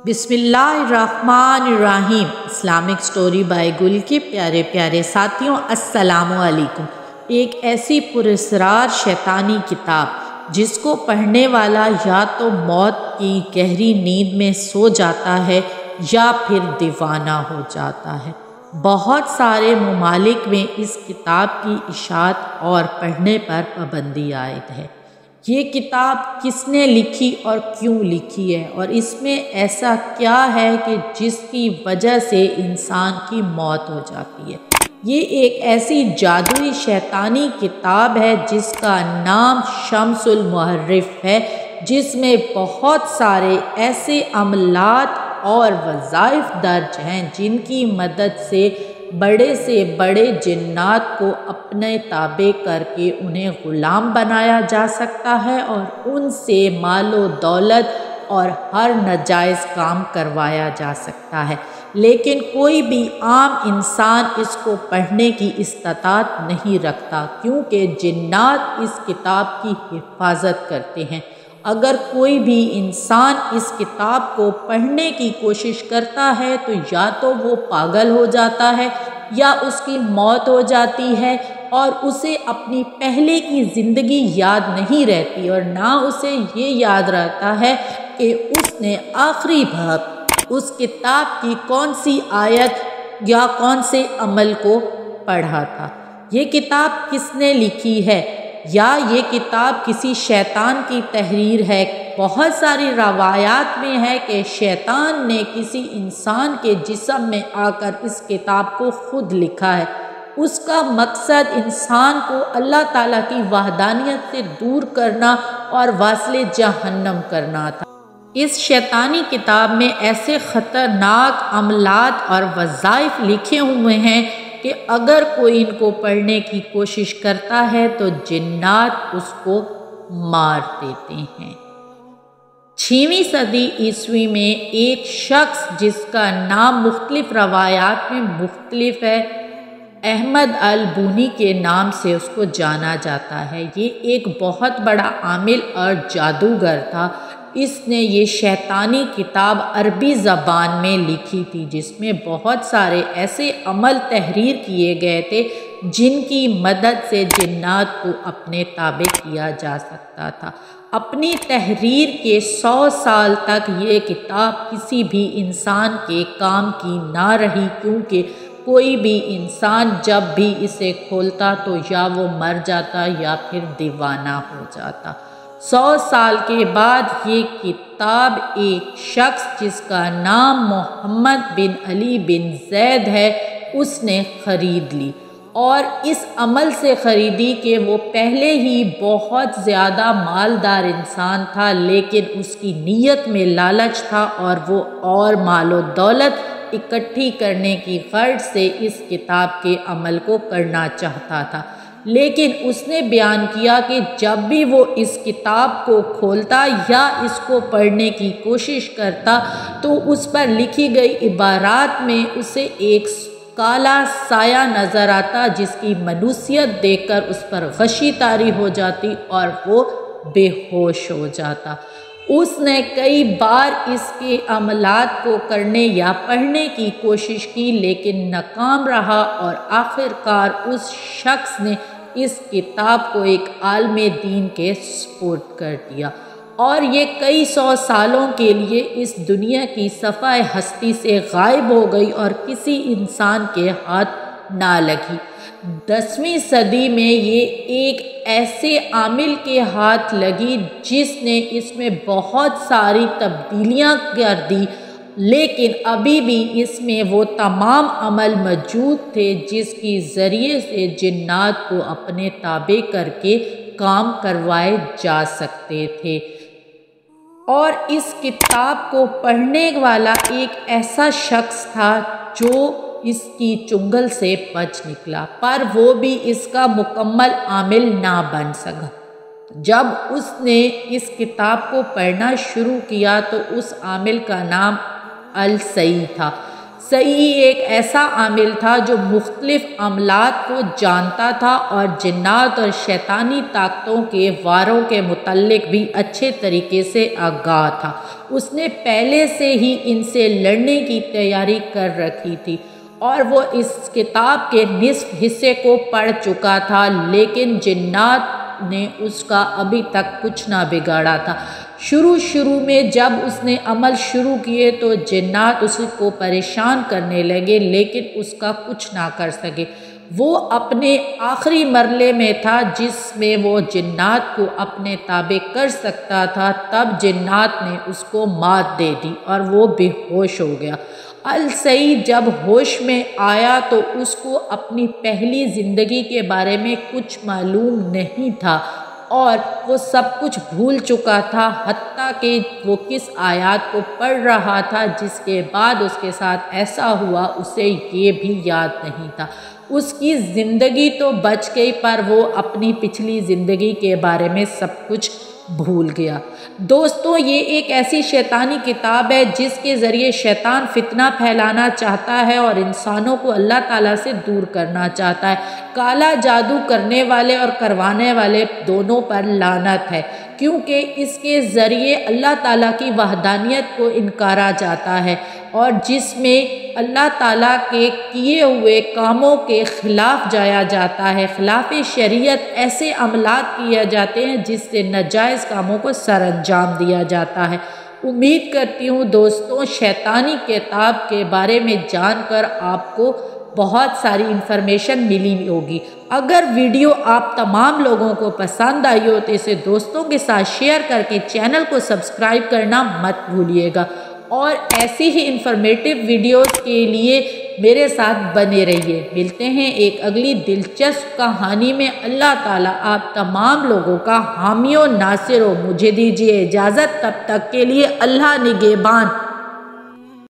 بسم اللہ الرحمن الرحیم۔ اسلامک سٹوری بائی گل کے پیارے پیارے ساتھیوں، السلام علیکم۔ ایک ایسی پراسرار شیطانی کتاب جس کو پڑھنے والا یا تو موت کی گہری نیند میں سو جاتا ہے یا پھر دیوانہ ہو جاتا ہے۔ بہت سارے ممالک میں اس کتاب کی اشاعت اور پڑھنے پر پابندی عائد ہے۔ یہ کتاب کس نے لکھی اور کیوں لکھی ہے، اور اس میں ایسا کیا ہے کہ جس کی وجہ سے انسان کی موت ہو جاتی ہے؟ یہ ایک ایسی جادوئی شیطانی کتاب ہے جس کا نام شمس المحرف ہے، جس میں بہت سارے ایسے عملات اور وظائف درج ہیں جن کی مدد سے بڑے جنات کو اپنے تابع کر کے انہیں غلام بنایا جا سکتا ہے اور ان سے مال و دولت اور ہر ناجائز کام کروایا جا سکتا ہے، لیکن کوئی بھی عام انسان اس کو پڑھنے کی استطاعت نہیں رکھتا کیونکہ جنات اس کتاب کی حفاظت کرتے ہیں۔ اگر کوئی بھی انسان اس کتاب کو پڑھنے کی کوشش کرتا ہے تو یا تو وہ پاگل ہو جاتا ہے یا اس کی موت ہو جاتی ہے، اور اسے اپنی پہلے کی زندگی یاد نہیں رہتی، اور نہ اسے یہ یاد رہتا ہے کہ اس نے آخری بار اس کتاب کی کون سی آیت یا کون سے عمل کو پڑھا تھا۔ یہ کتاب کس نے لکھی ہے، یا یہ کتاب کسی شیطان کی تحریر ہے؟ بہت ساری روایات میں ہے کہ شیطان نے کسی انسان کے جسم میں آ کر اس کتاب کو خود لکھا ہے۔ اس کا مقصد انسان کو اللہ تعالیٰ کی وحدانیت سے دور کرنا اور واصل جہنم کرنا تھا۔ اس شیطانی کتاب میں ایسے خطرناک عملات اور وظائف لکھے ہوئے ہیں کہ اگر کوئی ان کو پڑھنے کی کوشش کرتا ہے تو جنات اس کو مار دیتے ہیں۔ 6ویں صدی عیسوی میں ایک شخص جس کا نام مختلف روایات میں مختلف ہے، احمد البونی کے نام سے اس کو جانا جاتا ہے۔ یہ ایک بہت بڑا عامل اور جادوگر تھا۔ اس نے یہ شیطانی کتاب عربی زبان میں لکھی تھی جس میں بہت سارے ایسے عمل تحریر کیے گئے تھے جن کی مدد سے جنات کو اپنے تابع کیا جا سکتا تھا۔ اپنی تحریر کے 100 سال تک یہ کتاب کسی بھی انسان کے کام کی نہ رہی، کیونکہ کوئی بھی انسان جب بھی اسے کھولتا تو یا وہ مر جاتا یا پھر دیوانہ ہو جاتا۔ 100 سال کے بعد یہ کتاب ایک شخص جس کا نام محمد بن علی بن زید ہے، اس نے خرید لی، اور اس عمل سے خریدی کہ وہ پہلے ہی بہت زیادہ مالدار انسان تھا، لیکن اس کی نیت میں لالچ تھا اور وہ اور مال و دولت اکٹھی کرنے کی غرض سے اس کتاب کے عمل کو کرنا چاہتا تھا۔ لیکن اس نے بیان کیا کہ جب بھی وہ اس کتاب کو کھولتا یا اس کو پڑھنے کی کوشش کرتا تو اس پر لکھی گئی عبارات میں اسے ایک کالا سایہ نظر آتا جس کی منوسیت دیکھ کر اس پر غشی طاری ہو جاتی اور وہ بے ہوش ہو جاتا۔ اس نے کئی بار اس کے عملات کو کرنے یا پڑھنے کی کوشش کی لیکن ناکام رہا، اور آخرکار اس شخص نے اس کتاب کو ایک عالم دین کے سپرد کر دیا، اور یہ کئی 100 سالوں کے لیے اس دنیا کی صفحہ ہستی سے غائب ہو گئی اور کسی انسان کے ہاتھ نہ لگی۔ 10ویں صدی میں یہ ایک ایسے عامل کے ہاتھ لگی جس نے اس میں بہت ساری تبدیلیاں کر دی، لیکن ابھی بھی اس میں وہ تمام عمل موجود تھے جس کے ذریعے سے جنات کو اپنے تابع کر کے کام کروائے جا سکتے تھے۔ اور اس کتاب کو پڑھنے والا ایک ایسا شخص تھا جو اس کی چنگل سے بچ نکلا، پر وہ بھی اس کا مکمل عامل نہ بن سکا۔ جب اس نے اس کتاب کو پڑھنا شروع کیا تو اس عامل کا نام السعی تھا۔ صحیح ایک ایسا عامل تھا جو مختلف عملات کو جانتا تھا اور جنات اور شیطانی طاقتوں کے واروں کے متعلق بھی اچھے طریقے سے آگاہ تھا۔ اس نے پہلے سے ہی ان سے لڑنے کی تیاری کر رکھی تھی اور وہ اس کتاب کے نصف حصے کو پڑھ چکا تھا، لیکن جنات نے اس کا ابھی تک کچھ نہ بگاڑا تھا۔ شروع میں جب اس نے عمل شروع کیے تو جنات اس کو پریشان کرنے لگے، لیکن اس کا کچھ نہ کر سکے۔ وہ اپنے آخری مرحلے میں تھا جس میں وہ جنات کو اپنے تابع کر سکتا تھا۔ تب جنات نے اس کو مات دے دی اور وہ بے ہوش ہو گیا۔ السعید جب ہوش میں آیا تو اس کو اپنی پہلی زندگی کے بارے میں کچھ معلوم نہیں تھا اور وہ سب کچھ بھول چکا تھا، حتیٰ کہ وہ کس آیات کو پڑھ رہا تھا جس کے بعد اس کے ساتھ ایسا ہوا اسے یہ بھی یاد نہیں تھا۔ اس کی زندگی تو بچ گئی پر وہ اپنی پچھلی زندگی کے بارے میں سب کچھ بھول گیا۔ دوستوں، یہ ایک ایسی شیطانی کتاب ہے جس کے ذریعے شیطان فتنہ پھیلانا چاہتا ہے اور انسانوں کو اللہ تعالیٰ سے دور کرنا چاہتا ہے۔ کالا جادو کرنے والے اور کروانے والے دونوں پر لعنت ہے، کیونکہ اس کے ذریعے اللہ تعالیٰ کی وحدانیت کو انکارا جاتا ہے اور جس میں اللہ تعالیٰ کے کیے ہوئے کاموں کے خلاف جایا جاتا ہے۔ خلاف شریعت ایسے عملات کیے جاتے ہیں جس سے ناجائز کاموں کو سر انجام دیا جاتا ہے۔ امید کرتی ہوں دوستوں شیطانی کتاب کے بارے میں جان کر آپ کو بہت ساری انفارمیشن ملی ہوگی۔ اگر ویڈیو آپ تمام لوگوں کو پسند آئی ہو تو اسے دوستوں کے ساتھ شیئر کر کے چینل کو سبسکرائب کرنا مت بھولیے گا اور ایسی ہی انفارمیٹیو ویڈیوز کے لیے میرے ساتھ بنے رہیے۔ ملتے ہیں ایک اگلی دلچسپ کہانی میں۔ اللہ تعالیٰ آپ تمام لوگوں کا حامی و ناصر ہو۔ مجھے دیجیے اجازت، تب تک کے لیے اللہ نگہبان۔